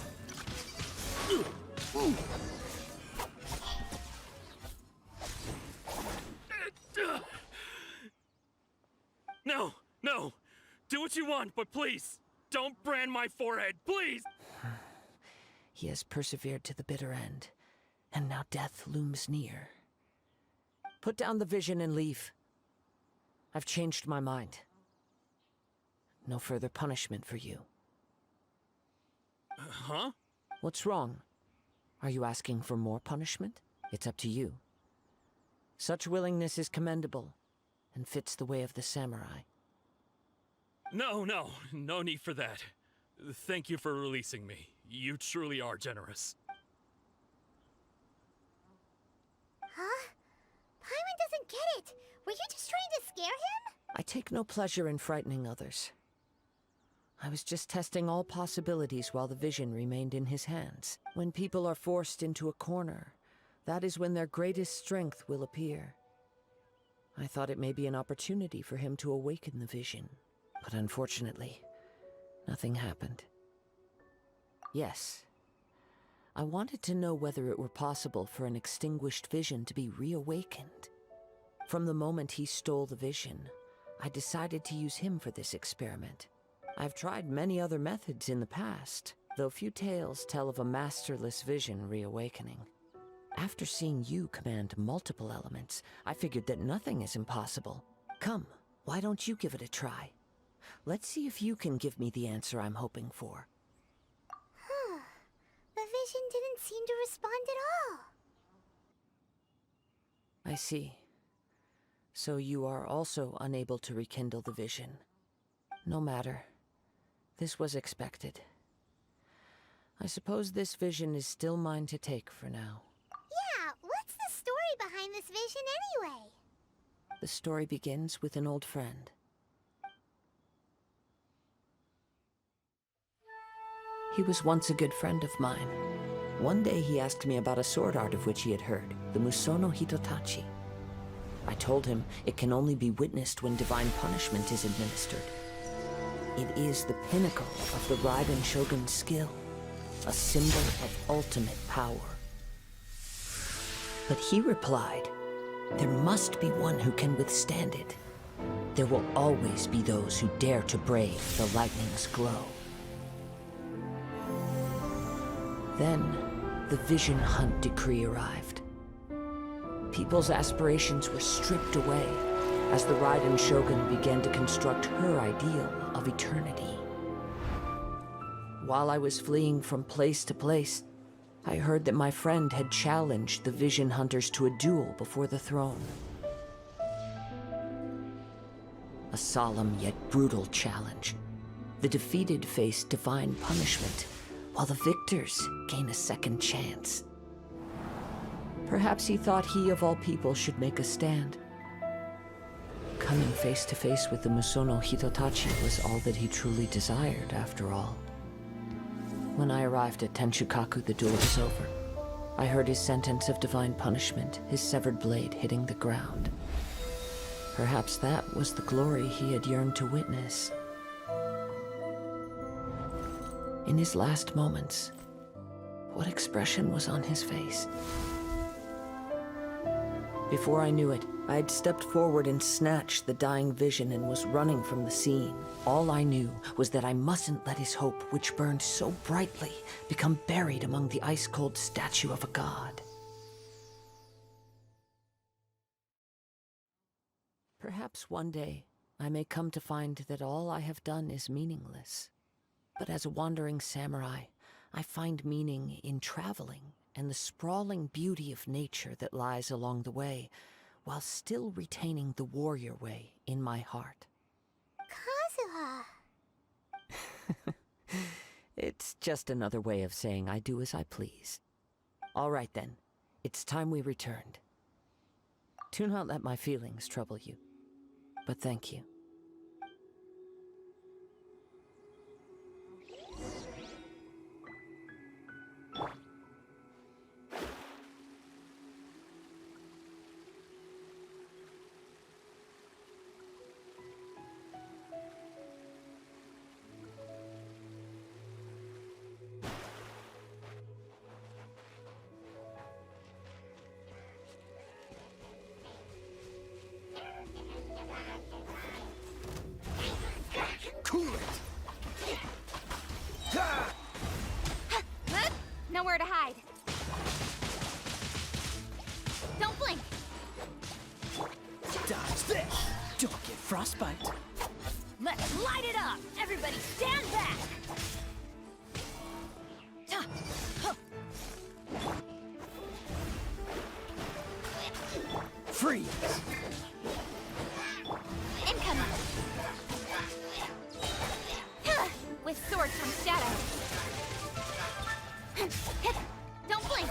No, no. Do what you want, but please, don't brand my forehead, please! He has persevered to the bitter end, and now death looms near. Put down the vision and leave. I've changed my mind. No further punishment for you. Huh? What's wrong? Are you asking for more punishment? It's up to you. Such willingness is commendable, and fits the way of the samurai. No need for that. Thank you for releasing me. You truly are generous. Huh? Paimon doesn't get it. Were you just trying to scare him? I take no pleasure in frightening others. I was just testing all possibilities while the vision remained in his hands. When people are forced into a corner, that is when their greatest strength will appear. I thought it may be an opportunity for him to awaken the vision, but unfortunately, nothing happened. Yes, I wanted to know whether it were possible for an extinguished vision to be reawakened. From the moment he stole the vision, I decided to use him for this experiment. I've tried many other methods in the past, though few tales tell of a masterless vision reawakening. After seeing you command multiple elements, I figured that nothing is impossible. Come, why don't you give it a try? Let's see if you can give me the answer I'm hoping for. The vision didn't seem to respond at all. I see. So you are also unable to rekindle the vision. No matter. This was expected. I suppose this vision is still mine to take for now. Yeah, what's the story behind this vision anyway? The story begins with an old friend. He was once a good friend of mine. One day he asked me about a sword art of which he had heard, the Musono Hitotachi. I told him it can only be witnessed when divine punishment is administered. It is the pinnacle of the Raiden Shogun's skill, a symbol of ultimate power. But he replied, there must be one who can withstand it. There will always be those who dare to brave the lightning's glow. Then, the Vision Hunt decree arrived. People's aspirations were stripped away as the Raiden Shogun began to construct her ideal of eternity. While I was fleeing from place to place, I heard that my friend had challenged the Vision Hunters to a duel before the throne. A solemn yet brutal challenge. The defeated face divine punishment, while the victors gain a second chance. Perhaps he thought he of all people should make a stand. Coming face to face with the Musono Hitotachi was all that he truly desired, after all. When I arrived at Tenshukaku, the duel was over. I heard his sentence of divine punishment, his severed blade hitting the ground. Perhaps that was the glory he had yearned to witness. In his last moments, what expression was on his face? Before I knew it, I had stepped forward and snatched the dying vision and was running from the scene. All I knew was that I mustn't let his hope, which burned so brightly, become buried among the ice-cold statue of a god. Perhaps one day, I may come to find that all I have done is meaningless. But as a wandering samurai, I find meaning in traveling and the sprawling beauty of nature that lies along the way, while still retaining the warrior way in my heart. Kazuha. It's just another way of saying I do as I please. All right then, it's time we returned. Do not let my feelings trouble you, but thank you. frostbite. Let's light it up! Everybody stand back! Freeze! Incoming! With swords from shadow. Don't blink!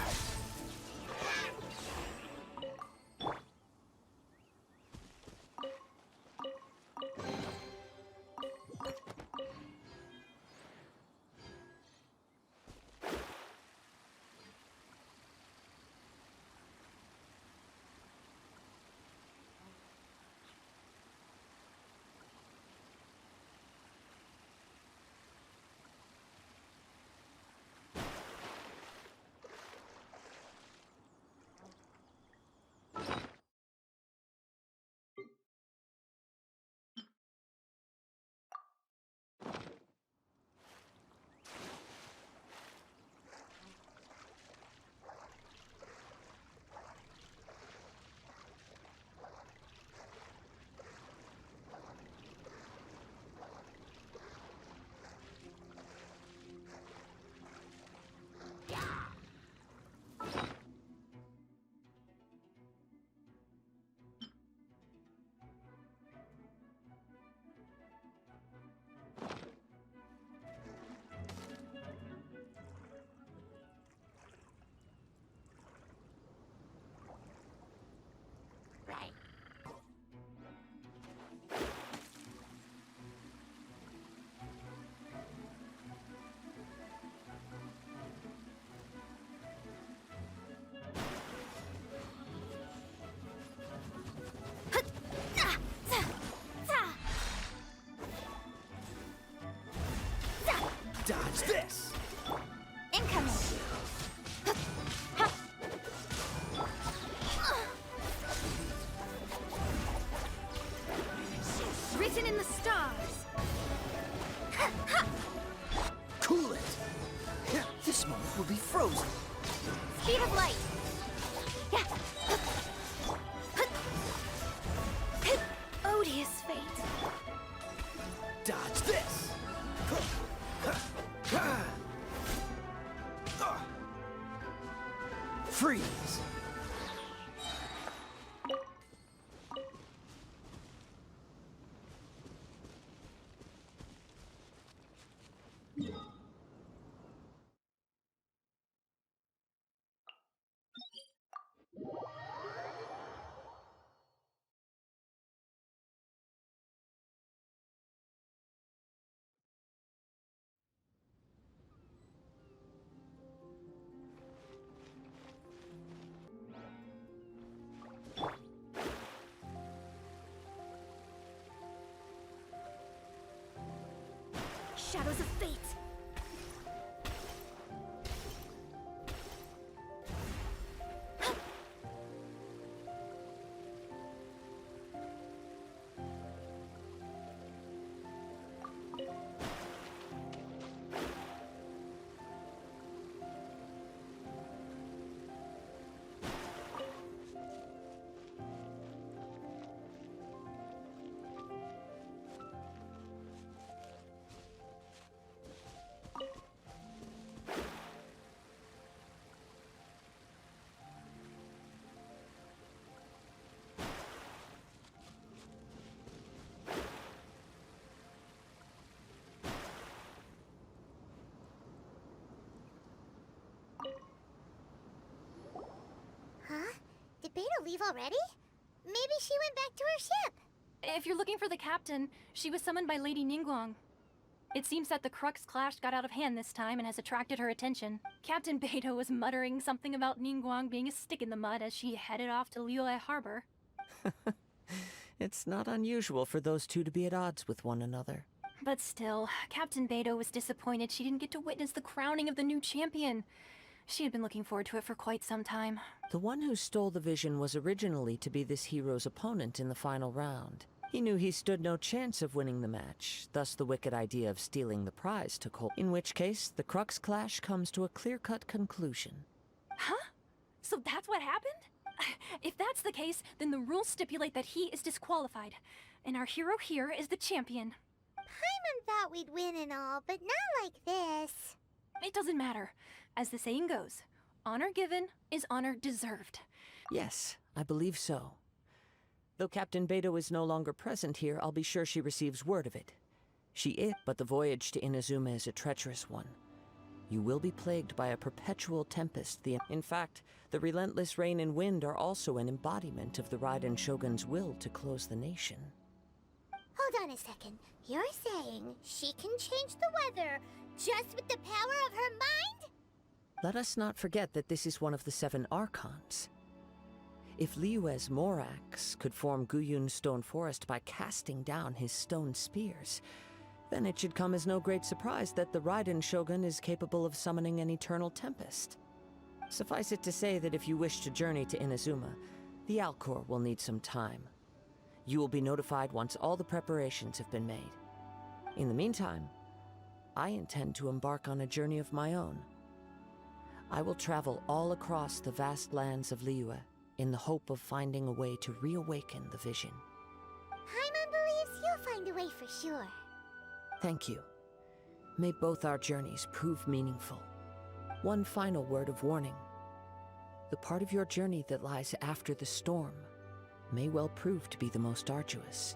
Dodge this! Incoming! Written in the stars! Cool it! This moment will be frozen. Speed of light! Odious fate! Dodge this! Freeze! Shadows of fate! Huh? Did Beta leave already? Maybe she went back to her ship. If you're looking for the captain, she was summoned by Lady Ningguang. It seems that the Crux clash got out of hand this time and has attracted her attention. Captain Beto was muttering something about Ningguang being a stick in the mud as she headed off to Liyue Harbor. It's not unusual for those two to be at odds with one another. But still, Captain Beto was disappointed she didn't get to witness the crowning of the new champion. She had been looking forward to it for quite some time. The one who stole the vision was originally to be this hero's opponent in the final round. He knew he stood no chance of winning the match, thus the wicked idea of stealing the prize took hold. In which case, the Crux clash comes to a clear-cut conclusion. Huh? So that's what happened? if that's the case, then the rules stipulate that he is disqualified. And our hero here is the champion. Paimon thought we'd win and all, but not like this. It doesn't matter. As the saying goes, honor given is honor deserved. Yes, I believe so. Though Captain Beto is no longer present here, I'll be sure she receives word of it. She is, but the voyage to Inazuma is a treacherous one. You will be plagued by a perpetual tempest. In fact, the relentless rain and wind are also an embodiment of the Raiden Shogun's will to close the nation. Hold on a second. You're saying she can change the weather just with the power of her mind? Let us not forget that this is one of the 7 Archons. If Liyue's Morax could form Guyun's stone forest by casting down his stone spears, then it should come as no great surprise that the Raiden Shogun is capable of summoning an eternal tempest. Suffice it to say that if you wish to journey to Inazuma, the Alcor will need some time. You will be notified once all the preparations have been made. In the meantime, I intend to embark on a journey of my own. I will travel all across the vast lands of Liyue in the hope of finding a way to reawaken the vision. Paimon believes you'll find a way for sure. Thank you. May both our journeys prove meaningful. One final word of warning. The part of your journey that lies after the storm may well prove to be the most arduous.